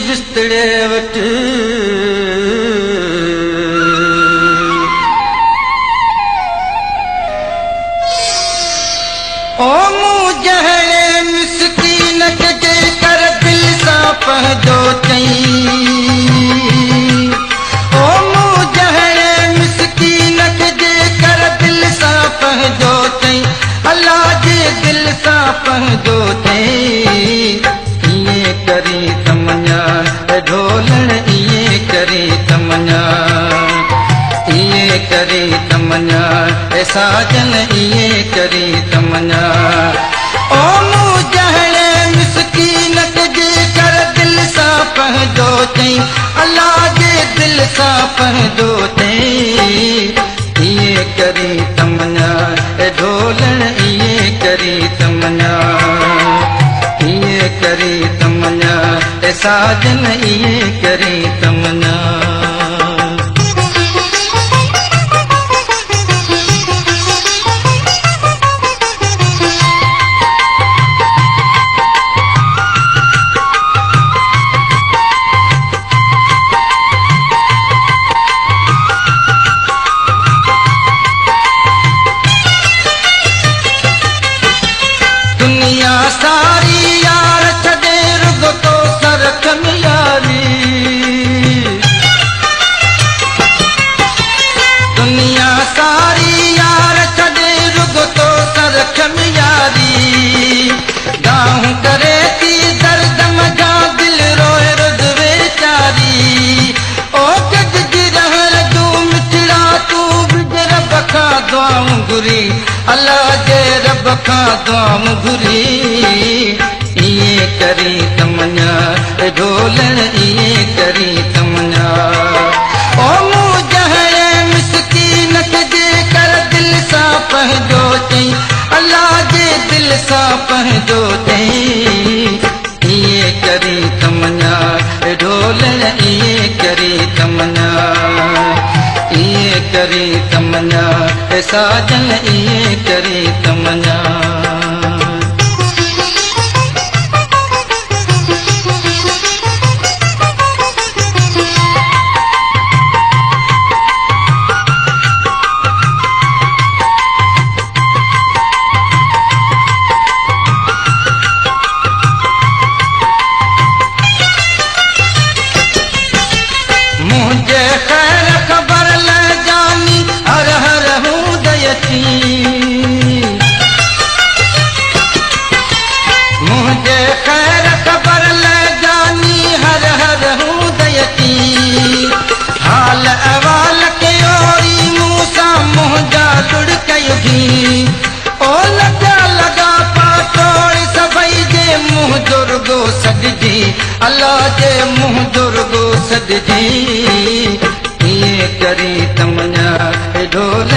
बिस्तड़े वट ओ मुजहरे मिस्कीन के जेकर दिल सा पहदो चई ओ मुजहरे मिस्कीन के जेकर दिल सा पहदो चई अल्लाह जे दिल सा पहदो चई इए करी तमन्या ढोलण इए करी तमन्या इए करी तमन्या साजन इए करी तमन्या ओ मुजहरे मिस्कीन के जेकर दिल सा पहदो चई अल्लाह जे दिल सा पहदो चई इए करी तमन्या ढोलण इए करी तमन्या इए करी तमन्या साजन इए करी तमन्या दुनिया सारी यार छॾे रुगो तो सरख में यारी दुनिया सारी यार छॾे रुगो तो सरख में यारी गाहूं करे थी दर्द मजा दिल रोए रुद वेचारी ओ कद गिरहर तू मिठड़ा तू बिज रब खां दुआऊं घुरी अल्लाह जे रब खां दुआऊं घुरी इए करी तमन्या ढोलण इए करी तमन्या ओ मुजहरे मिस्कीन के जेकर दिल सा पहदो चई अल्लाह जे दिल सा पहदो चई इए करी तमन्या ढोलण इए करी तमन्या इए करी तमन्या साजन इए करी तमन्या मुझे खैर खबर ले जानी हर हर हूँ दयती मुझे खैर खबर ले जानी हर हर हूँ दयती हाल अहवाल के ओरी मूसा मुझा जुड़ कयुगी ओ लगा लगा पाटोड़ सभई जे मुँह दुर्गो सजदी अल्लाह जे मुँह दुर्गो सजदी इए करी तमन्या ढोल